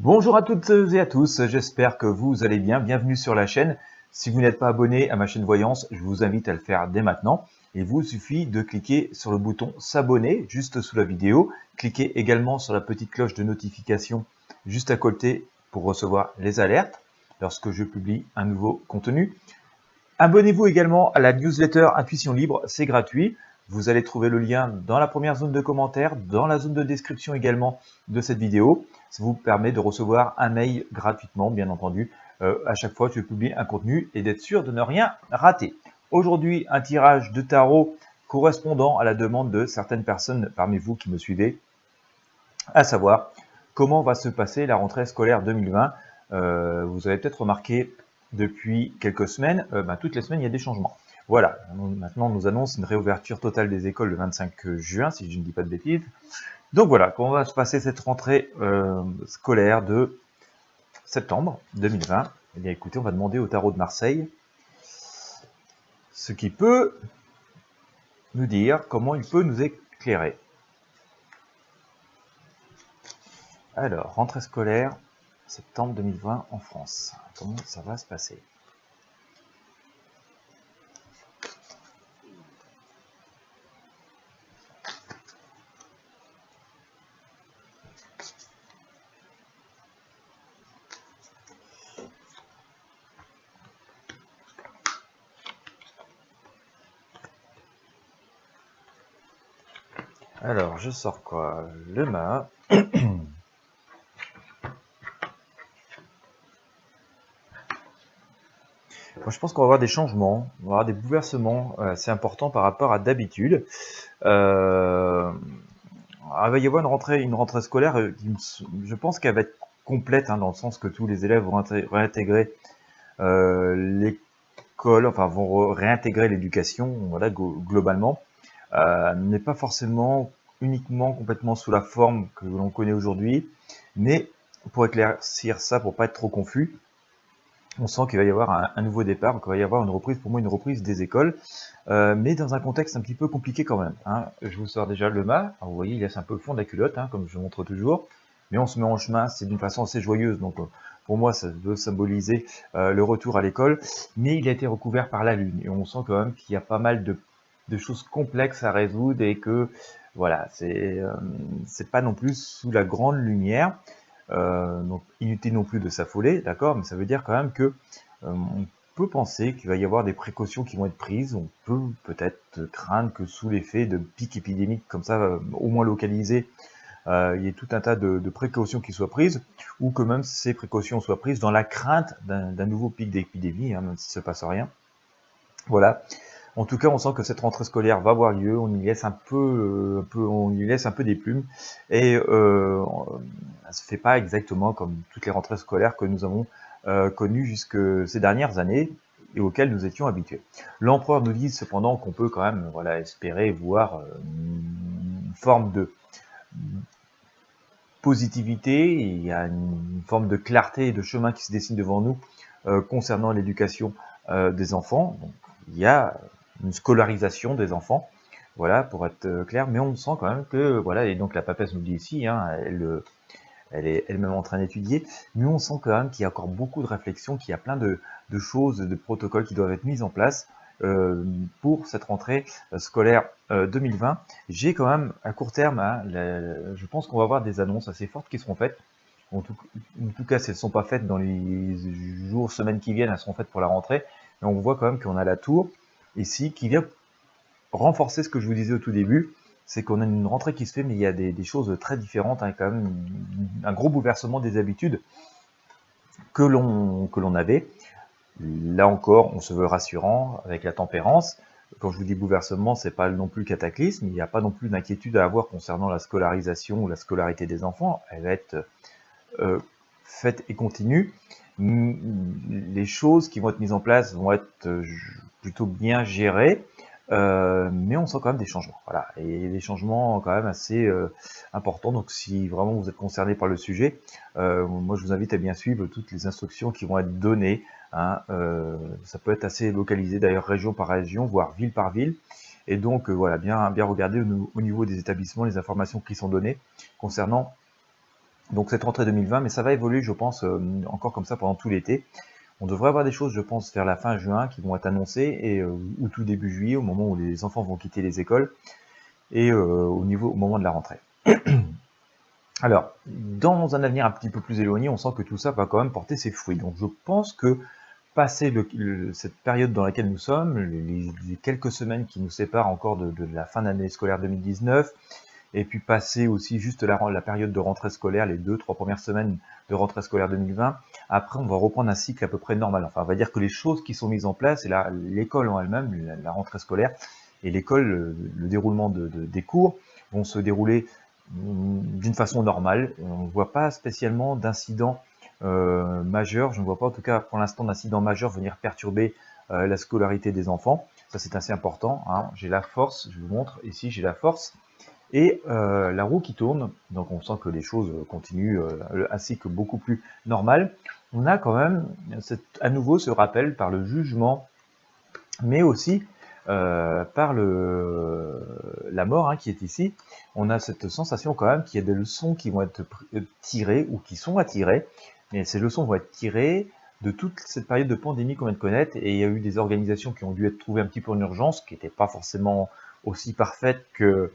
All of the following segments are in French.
Bonjour à toutes et à tous, j'espère que vous allez bien. Bienvenue sur la chaîne. Si vous n'êtes pas abonné à ma chaîne Voyance, je vous invite à le faire dès maintenant. Il vous suffit de cliquer sur le bouton s'abonner juste sous la vidéo. Cliquez également sur la petite cloche de notification juste à côté pour recevoir les alertes lorsque je publie un nouveau contenu. Abonnez-vous également à la newsletter Intuition Libre, c'est gratuit. Vous allez trouver le lien dans la première zone de commentaires, dans la zone de description également de cette vidéo. Ça vous permet de recevoir un mail gratuitement, bien entendu, à chaque fois que je publie un contenu et d'être sûr de ne rien rater. Aujourd'hui, un tirage de tarot correspondant à la demande de certaines personnes parmi vous qui me suivez, à savoir comment va se passer la rentrée scolaire 2020. Vous avez peut-être remarqué depuis quelques semaines, toutes les semaines, il y a des changements. Voilà, maintenant on nous annonce une réouverture totale des écoles le 25 juin, si je ne dis pas de bêtises. Donc voilà, comment va se passer cette rentrée scolaire de septembre 2020 ? Eh bien écoutez, on va demander au tarot de Marseille ce qui peut nous dire, comment il peut nous éclairer. Alors, rentrée scolaire, septembre 2020 en France. Comment ça va se passer ? Alors, je sors quoi? Le mât. Moi, je pense qu'on va avoir des changements, on va avoir des bouleversements assez importants par rapport à d'habitude. Il va y avoir une rentrée scolaire, je pense qu'elle va être complète, dans le sens que tous les élèves vont réintégrer l'école, enfin vont réintégrer l'éducation, voilà, globalement, mais pas forcément uniquement complètement sous la forme que l'on connaît aujourd'hui, mais pour éclaircir ça, pour pas être trop confus, on sent qu'il va y avoir un nouveau départ, qu'il va y avoir une reprise, pour moi une reprise des écoles, mais dans un contexte un petit peu compliqué quand même. Je vous sors déjà le mât, vous voyez il laisse un peu le fond de la culotte, comme je montre toujours, mais on se met en chemin, c'est d'une façon assez joyeuse, donc pour moi ça veut symboliser le retour à l'école, mais il a été recouvert par la lune, et on sent quand même qu'il y a pas mal de choses complexes à résoudre, et que voilà, c'est pas non plus sous la grande lumière. Donc inutile non plus de s'affoler, d'accord, mais ça veut dire quand même que on peut penser qu'il va y avoir des précautions qui vont être prises. On peut peut-être craindre que sous l'effet de pics épidémiques comme ça, au moins localisés, il y ait tout un tas de précautions qui soient prises, ou que même ces précautions soient prises dans la crainte d'un nouveau pic d'épidémie, même s'il ne se passe rien. Voilà. En tout cas, on sent que cette rentrée scolaire va avoir lieu. On y laisse un peu, on y laisse un peu des plumes, et elle se fait pas exactement comme toutes les rentrées scolaires que nous avons connues jusque ces dernières années et auxquelles nous étions habitués. L'empereur nous dit cependant qu'on peut quand même, voilà, espérer voir une forme de positivité. Il y a une forme de clarté et de chemin qui se dessine devant nous concernant l'éducation des enfants. Donc, il y a une scolarisation des enfants, voilà, pour être clair, mais on sent quand même que, voilà, et donc la papesse nous dit ici, elle est elle-même en train d'étudier, mais on sent quand même qu'il y a encore beaucoup de réflexions, qu'il y a plein de choses, de protocoles qui doivent être mis en place pour cette rentrée scolaire 2020. J'ai quand même, à court terme, je pense qu'on va avoir des annonces assez fortes qui seront faites. En tout cas, si elles ne sont pas faites dans les jours, semaines qui viennent, elles seront faites pour la rentrée. Mais on voit quand même qu'on a la tour ici qui vient renforcer ce que je vous disais au tout début, c'est qu'on a une rentrée qui se fait, mais il y a des choses très différentes, quand même un gros bouleversement des habitudes que l'on avait. Là encore, on se veut rassurant avec la tempérance. Quand je vous dis bouleversement, c'est pas non plus cataclysme, il n'y a pas non plus d'inquiétude à avoir concernant la scolarisation ou la scolarité des enfants. Elle va être faite et continue. Les choses qui vont être mises en place vont être plutôt bien gérées, mais on sent quand même des changements, voilà, et des changements quand même assez importants. Donc si vraiment vous êtes concerné par le sujet, moi je vous invite à bien suivre toutes les instructions qui vont être données, ça peut être assez localisé d'ailleurs, région par région, voire ville par ville, et donc voilà, bien regarder au niveau des établissements les informations qui sont données concernant Donc cette rentrée 2020, mais ça va évoluer, je pense, encore comme ça pendant tout l'été. On devrait avoir des choses, je pense, vers la fin juin qui vont être annoncées, et ou tout début juillet, au moment où les enfants vont quitter les écoles, et au moment de la rentrée. Alors, dans un avenir un petit peu plus éloigné, on sent que tout ça va quand même porter ses fruits. Donc je pense que passé cette période dans laquelle nous sommes, les quelques semaines qui nous séparent encore de la fin d'année scolaire 2019, et puis passer aussi juste la période de rentrée scolaire, les 2-3 premières semaines de rentrée scolaire 2020, après on va reprendre un cycle à peu près normal. Enfin, on va dire que les choses qui sont mises en place, et l'école en elle-même, la rentrée scolaire, et l'école, le déroulement des cours, vont se dérouler d'une façon normale. On ne voit pas spécialement d'incidents majeurs, je ne vois pas en tout cas pour l'instant d'incidents majeurs venir perturber la scolarité des enfants. Ça c'est assez important, hein. J'ai la force, je vous montre ici, j'ai la force, et la roue qui tourne, donc on sent que les choses continuent ainsi que beaucoup plus normales. On a quand même à nouveau ce rappel par le jugement, mais aussi par la mort, hein, qui est ici. On a cette sensation quand même qu'il y a des leçons qui vont être tirées ou qui sont à tirer, mais ces leçons vont être tirées de toute cette période de pandémie qu'on vient de connaître, et il y a eu des organisations qui ont dû être trouvées un petit peu en urgence, qui n'étaient pas forcément aussi parfaites que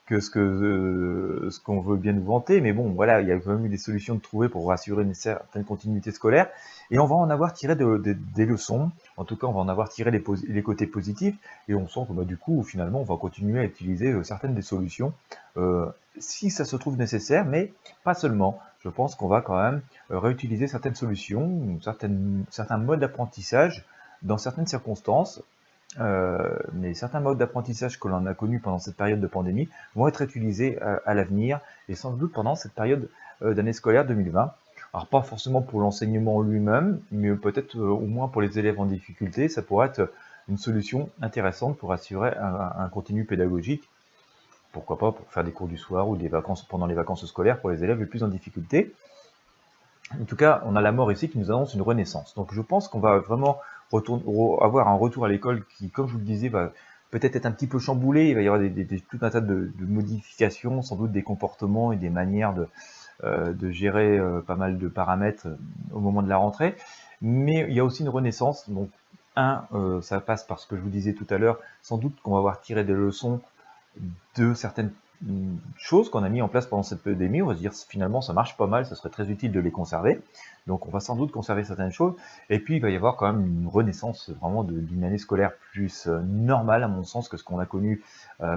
ce qu'on veut bien nous vanter, mais bon, voilà, il y a quand même eu des solutions de trouver pour assurer une certaine continuité scolaire, et on va en avoir tiré des leçons. En tout cas, on va en avoir tiré les côtés positifs, et on sent que du coup, finalement, on va continuer à utiliser certaines des solutions, si ça se trouve nécessaire, mais pas seulement. Je pense qu'on va quand même réutiliser certaines solutions, certains modes d'apprentissage dans certaines circonstances, mais certains modes d'apprentissage que l'on a connus pendant cette période de pandémie vont être utilisés à l'avenir, et sans doute pendant cette période d'année scolaire 2020. Alors pas forcément pour l'enseignement lui-même, mais peut-être au moins pour les élèves en difficulté, ça pourrait être une solution intéressante pour assurer un continu pédagogique. Pourquoi pas pour faire des cours du soir ou des vacances pendant les vacances scolaires pour les élèves les plus en difficulté. En tout cas, on a la mort ici qui nous annonce une renaissance. Donc je pense qu'on va vraiment avoir un retour à l'école qui, comme je vous le disais, va peut-être être un petit peu chamboulé. Il va y avoir tout un tas de modifications, sans doute des comportements et des manières de gérer pas mal de paramètres au moment de la rentrée. Mais il y a aussi une renaissance. Donc, ça passe par ce que je vous disais tout à l'heure, sans doute qu'on va avoir tiré des leçons de certaines choses qu'on a mis en place pendant cette pandémie. On va se dire finalement ça marche pas mal, ça serait très utile de les conserver. Donc on va sans doute conserver certaines choses. Et puis il va y avoir quand même une renaissance vraiment d'une année scolaire plus normale à mon sens que ce qu'on a connu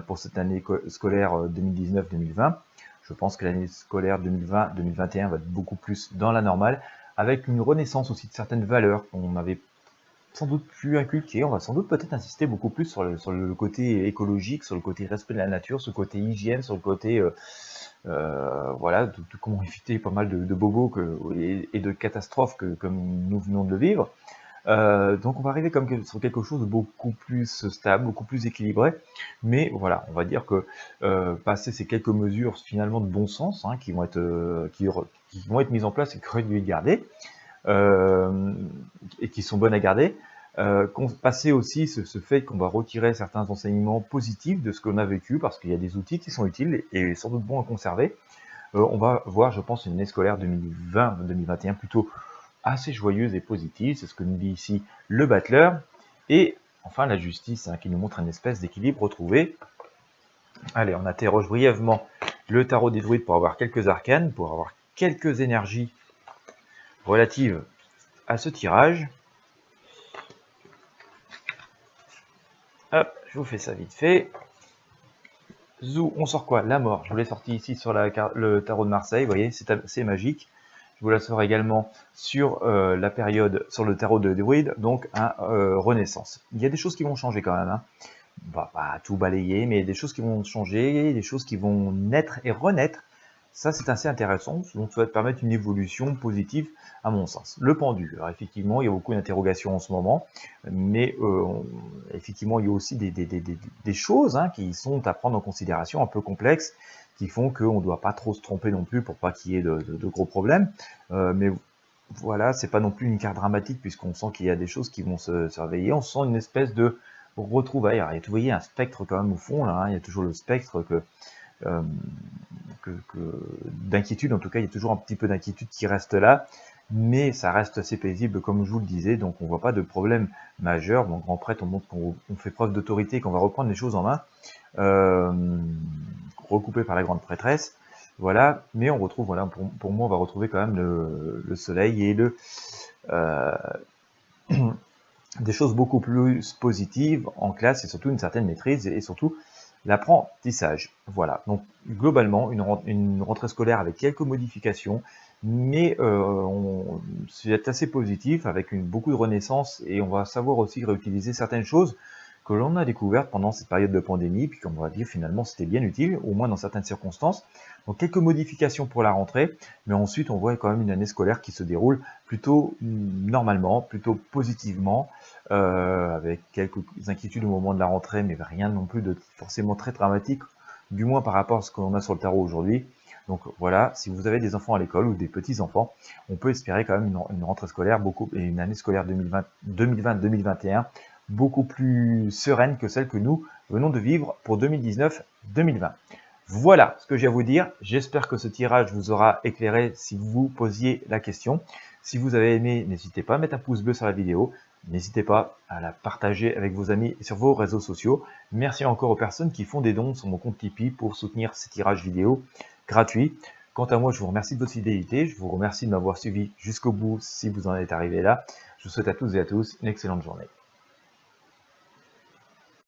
pour cette année scolaire 2019-2020. Je pense que l'année scolaire 2020-2021 va être beaucoup plus dans la normale, avec une renaissance aussi de certaines valeurs qu'on avait sans doute plus inculqué. On va sans doute peut-être insister beaucoup plus sur le côté écologique, sur le côté respect de la nature, sur le côté hygiène, sur le côté voilà, de comment éviter pas mal de bobos et de catastrophes comme nous venons de le vivre. Donc on va arriver sur quelque chose de beaucoup plus stable, beaucoup plus équilibré, mais voilà, on va dire que passer ces quelques mesures finalement de bon sens, hein, qui vont être mises en place et qui auraient dû être gardées, et qui sont bonnes à garder, passer aussi ce fait qu'on va retirer certains enseignements positifs de ce qu'on a vécu, parce qu'il y a des outils qui sont utiles et sans doute bons à conserver. On va voir, je pense, une année scolaire 2020-2021 plutôt assez joyeuse et positive, c'est ce que nous dit ici le battleur, et enfin la justice, hein, qui nous montre une espèce d'équilibre retrouvé. Allez, on interroge brièvement le tarot des druides pour avoir quelques arcanes, pour avoir quelques énergies relatives à ce tirage. Hop, je vous fais ça vite fait. Zou, on sort quoi? La mort. Je vous l'ai sorti ici sur le tarot de Marseille, vous voyez, c'est magique. Je vous la sors également sur la période, sur le tarot de druide, donc un renaissance. Il y a des choses qui vont changer quand même, hein. On va pas tout balayer, mais il y a des choses qui vont changer, des choses qui vont naître et renaître. Ça, c'est assez intéressant, donc ça va permettre une évolution positive à mon sens. Le pendu, alors effectivement, il y a beaucoup d'interrogations en ce moment, mais effectivement, il y a aussi des choses, hein, qui sont à prendre en considération, un peu complexes, qui font qu'on ne doit pas trop se tromper non plus pour pas qu'il y ait de gros problèmes. Mais voilà, c'est pas non plus une carte dramatique, puisqu'on sent qu'il y a des choses qui vont se réveiller. On sent une espèce de retrouvaille. Alors, vous voyez un spectre quand même au fond, là, hein, il y a toujours le spectre que d'inquiétude. En tout cas, il y a toujours un petit peu d'inquiétude qui reste là, mais ça reste assez paisible, comme je vous le disais, donc on voit pas de problème majeur. Bon, grand prêtre, on montre qu'on fait preuve d'autorité, qu'on va reprendre les choses en main, recoupé par la grande prêtresse. Voilà, mais on retrouve, voilà, pour moi, on va retrouver quand même le soleil et des choses beaucoup plus positives en classe et surtout une certaine maîtrise et surtout l'apprentissage. Voilà, donc globalement, une rentrée scolaire avec quelques modifications, mais c'est assez positif avec beaucoup de renaissance et on va savoir aussi réutiliser certaines choses que l'on a découvertes pendant cette période de pandémie, puis qu'on va dire finalement c'était bien utile, au moins dans certaines circonstances. Donc quelques modifications pour la rentrée, mais ensuite on voit quand même une année scolaire qui se déroule plutôt normalement, plutôt positivement, avec quelques inquiétudes au moment de la rentrée, mais rien non plus de forcément très dramatique, du moins par rapport à ce qu'on a sur le tarot aujourd'hui. Donc voilà, si vous avez des enfants à l'école ou des petits-enfants, on peut espérer quand même une rentrée scolaire et une année scolaire 2020-2021 beaucoup plus sereine que celle que nous venons de vivre pour 2019-2020. Voilà ce que j'ai à vous dire. J'espère que ce tirage vous aura éclairé si vous vous posiez la question. Si vous avez aimé, n'hésitez pas à mettre un pouce bleu sur la vidéo. N'hésitez pas à la partager avec vos amis sur vos réseaux sociaux. Merci encore aux personnes qui font des dons sur mon compte Tipeee pour soutenir ces tirages vidéo gratuits. Quant à moi, je vous remercie de votre fidélité. Je vous remercie de m'avoir suivi jusqu'au bout si vous en êtes arrivé là. Je vous souhaite à toutes et à tous une excellente journée.